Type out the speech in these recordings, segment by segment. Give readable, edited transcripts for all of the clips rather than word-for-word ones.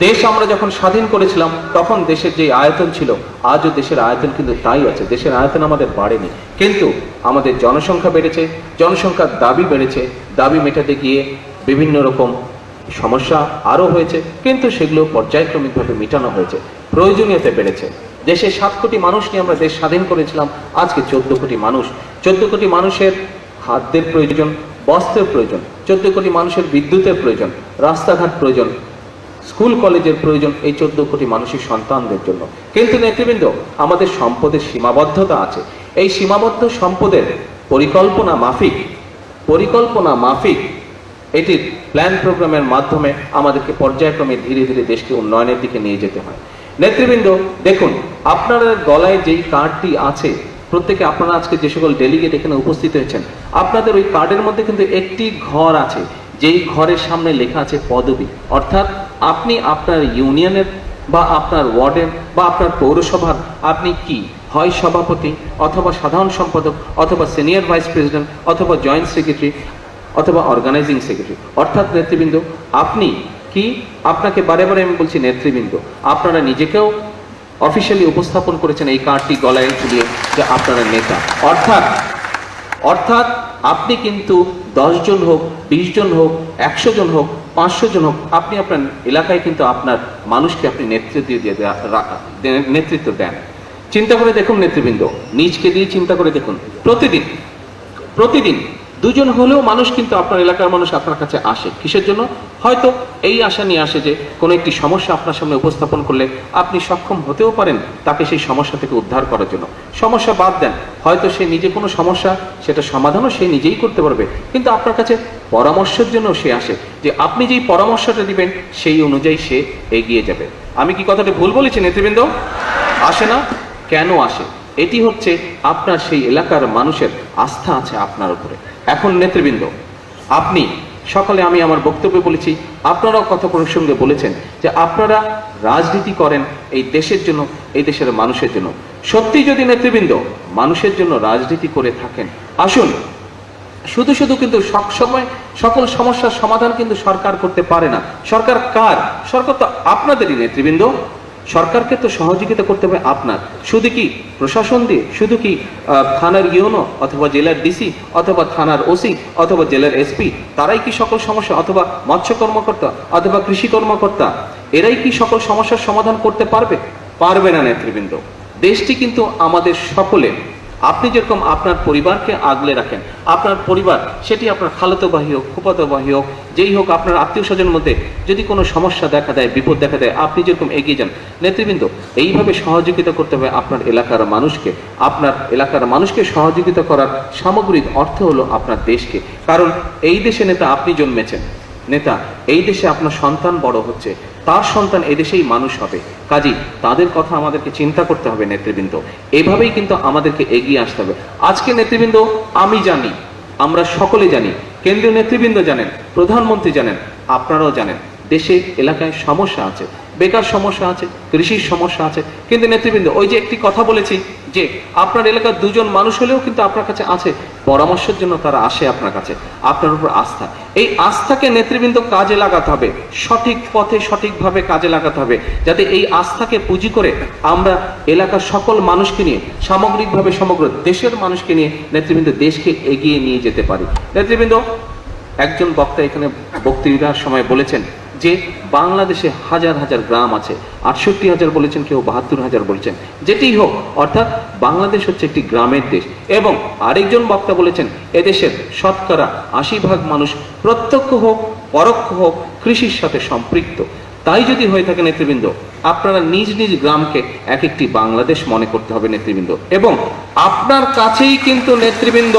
দেশ আমরা যখন স্বাধীন করেছিলাম তখন দেশের যে আয়তন ছিল, আজও দেশের আয়তন কিন্তু তাই আছে। দেশের আয়তন আমাদের বাড়েনি, কিন্তু আমাদের জনসংখ্যা বেড়েছে, জনসংখ্যার দাবি বেড়েছে, দাবি মেটাতে গিয়ে বিভিন্ন রকম সমস্যা আরও হয়েছে, কিন্তু সেগুলো পর্যায়ক্রমিকভাবে মেটানো হয়েছে। প্রয়োজনীয়তা বেড়েছে। দেশে 7 কোটি মানুষ নিয়ে আমরা দেশ স্বাধীন করেছিলাম, আজকে 14 কোটি মানুষ। 14 কোটি মানুষের খাদ্যের প্রয়োজন, বস্ত্রের প্রয়োজন, 14 কোটি মানুষের বিদ্যুতের প্রয়োজন, রাস্তাঘাট প্রয়োজন, স্কুল কলেজের প্রয়োজন এই 14 কোটি মানুষের সন্তানদের জন্য। কিন্তু নেতৃবৃন্দ, আমাদের সম্পদের সীমাবদ্ধতা আছে। এই সীমাবদ্ধ সম্পদের পরিকল্পনা মাফিক এটির প্ল্যান প্রোগ্রামের মাধ্যমে আমাদেরকে পর্যায়ক্রমে ধীরে ধীরে দেশকে উন্নয়নের দিকে নিয়ে যেতে হয়। নেতৃবৃন্দ, দেখুন, আপনাদের গলায় যেই কার্ডটি আছে, প্রত্যেকে আপনারা আজকে যে সকল ডেলিগেট এখানে উপস্থিত হয়েছেন, আপনাদের ওই কার্ডের মধ্যে কিন্তু একটি ঘর আছে, যেই ঘরের সামনে লেখা আছে পদবি। অর্থাৎ আপনি আপনার ইউনিয়নের বা আপনার ওয়ার্ডের বা আপনার পৌরসভার আপনি কি, হয় সভাপতি অথবা সাধারণ সম্পাদক অথবা সিনিয়র ভাইস প্রেসিডেন্ট অথবা জয়েন্ট সেক্রেটারি অথবা অর্গানাইজিং সেক্রেটারি। অর্থাৎ নেতৃবৃন্দ, আপনি কি, আপনাকে বারে বারে আমি বলছি নেতৃবৃন্দ, আপনারা নিজেকেও অফিসিয়ালি উপস্থাপন করেছেন এই কার্ডটি গলায় ঝুলিয়ে যে আপনারা নেতা। অর্থাৎ আপনি কিন্তু 10 জন হোক, 20 জন হোক, 100 জন হোক, 500 জন হোক, আপনি আপনার এলাকায় কিন্তু আপনার মানুষকে আপনি নেতৃত্ব দেন। চিন্তা করে দেখুন নেতৃবৃন্দ, নিজকে দিয়ে চিন্তা করে দেখুন, প্রতিদিন 2 জন হলেও মানুষ কিন্তু আপনার এলাকার মানুষ আপনার কাছে আসে। কিসের জন্য? হয়তো এই আশা নিয়ে আসে যে কোনো একটি সমস্যা আপনার সামনে উপস্থাপন করলে আপনি সক্ষম হতেও পারেন তাকে সেই সমস্যা থেকে উদ্ধার করার জন্য। সমস্যা বাদ দেন, হয়তো সে নিজে কোনো সমস্যা, সেটা সমাধানও সে নিজেই করতে পারবে, কিন্তু আপনার কাছে পরামর্শের জন্য সে আসে, যে আপনি যেই পরামর্শটা দিবেন সেই অনুযায়ী সে এগিয়ে যাবে। আমি কি কথাটা ভুল বলেছি নেতৃবৃন্দ? আসে না? কেন আসে? এটি হচ্ছে আপনার সেই এলাকার মানুষের আস্থা আছে আপনার উপরে। এখন নেতৃবৃন্দ, আপনি সকালে আমি আমার বক্তব্যে বলেছি, আপনারাও কথা প্রসঙ্গে বলেছেন যে আপনারা রাজনীতি করেন এই দেশের জন্য, এই দেশের মানুষের জন্য। সত্যি যদি নেতৃবৃন্দ মানুষের জন্য রাজনীতি করে থাকেন, আসুন, শুধু কিন্তু সবসময় সকল সমস্যার সমাধান কিন্তু সরকার করতে পারে না। সরকার কার? সরকার তো আপনাদেরই নেতৃবৃন্দ। সরকারকে তো সহযোগিতা করতে হবে আপনার। শুধু কি প্রশাসন দিয়ে, শুধু কি থানার ইউনো অথবা জেলার ডিসি অথবা থানার ওসি অথবা জেলার এসপি তারাই কি সকল সমস্যা, অথবা মৎস্য কর্মকর্তা অথবা কৃষি কর্মকর্তা এরাই কি সকল সমস্যার সমাধান করতে পারবে? পারবে না নেতৃবৃন্দ। দেশটি কিন্তু আমাদের সকলের। আপনি যেরকম আপনার পরিবারকে আগলে রাখেন, আপনার পরিবার সেটি আপনার খালাতো ভাই হোক, ফুফাতো ভাই হোক, যেই হোক, আপনার আত্মীয় স্বজনের মধ্যে যদি কোনো সমস্যা দেখা দেয়, বিপদ দেখা দেয়, আপনি যেরকম এগিয়ে যান নেতৃবৃন্দ, এইভাবে সহযোগিতা করতে হবে আপনার এলাকার মানুষকে। আপনার এলাকার মানুষকে সহযোগিতা করার সামগ্রিক অর্থ হলো আপনার দেশকে। কারণ এই দেশে নেতা আপনি জন্মেছেন, নেতা এই দেশে আপনার সন্তান বড় হচ্ছে, তার সন্তান এদেশেই মানুষ হবে। কাজেই তাদের কথা আমাদেরকে চিন্তা করতে হবে নেতৃবৃন্দ। এইভাবেই কিন্তু আমাদেরকে এগিয়ে আসতে হবে। আজকে নেতৃবৃন্দ, আমি জানি, আমরা সকলে জানি, কেন্দ্রীয় নেতৃবৃন্দ জানেন, প্রধানমন্ত্রী জানেন, আপনারাও জানেন, দেশে এলাকায় সমস্যা আছে, বেকার সমস্যা আছে, কৃষির সমস্যা আছে। কিন্তু নেতৃবৃন্দ, ওই যে একটি কথা বলেছি যে আপনার এলাকার 2 জন মানুষ হলেও কিন্তু আপনার কাছে আছে, পরামর্শের জন্য তারা আসে আপনার কাছে, আপনার উপর আস্থা। এই আস্থাকে নেতৃবৃন্দ কাজে লাগাতে হবে, সঠিক পথে সঠিকভাবে কাজে লাগাতে হবে, যাতে এই আস্থাকে পুঁজি করে আমরা এলাকার সকল মানুষকে নিয়ে, সামগ্রিকভাবে সমগ্র দেশের মানুষকে নিয়ে নেতৃবৃন্দ দেশকে এগিয়ে নিয়ে যেতে পারি। নেতৃবৃন্দ, একজন বক্তা এখানে বক্তৃতার সময় বলেছেন যে বাংলাদেশে হাজার হাজার গ্রাম আছে, 68,000 বলেছেন, কেউ 72,000 বলেছেন, যেটিই হোক, অর্থাৎ বাংলাদেশ হচ্ছে একটি গ্রামের দেশ। এবং আরেকজন বক্তা বলেছেন এদেশের শতকরা 80% মানুষ প্রত্যক্ষ হোক পরোক্ষ হোক কৃষির সাথে সম্পৃক্ত। তাই যদি হয়ে থাকে নেতৃবৃন্দ, আপনারা নিজ নিজ গ্রামকে এক একটি বাংলাদেশ মনে করতে হবে নেতৃবৃন্দ। এবং আপনার কাছেই কিন্তু নেতৃবৃন্দ,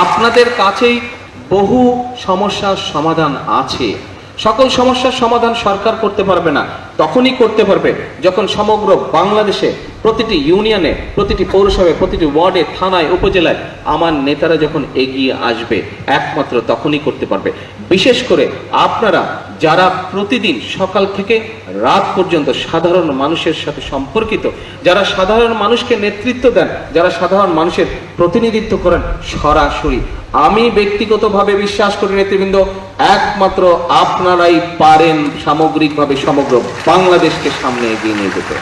আপনাদের কাছেই বহু সমস্যার সমাধান আছে। সকল সমস্যার সমাধান সরকার করতে পারবে না, তখনই করতে পারবে যখন সমগ্র বাংলাদেশে প্রতিটি ইউনিয়নে, প্রতিটি পৌরসভায়, প্রতিটি ওয়ার্ডে, থানায়, উপজেলায় আমার নেতারা যখন এগিয়ে আসবে, একমাত্র তখনই করতে পারবে। বিশেষ করে আপনারা যারা প্রতিদিন সকাল থেকে রাত পর্যন্ত সাধারণ মানুষের সাথে সম্পর্কিত, যারা সাধারণ মানুষকে নেতৃত্ব দেন, যারা সাধারণ মানুষের প্রতিনিধিত্ব করেন সরাসরি, আমি ব্যক্তিগতভাবে বিশ্বাস করি নেতৃবৃন্দ, একমাত্র আপনারাই পারেন সামগ্রিকভাবে সমগ্র বাংলাদেশকে সামনে এগিয়ে নিয়ে যেতে।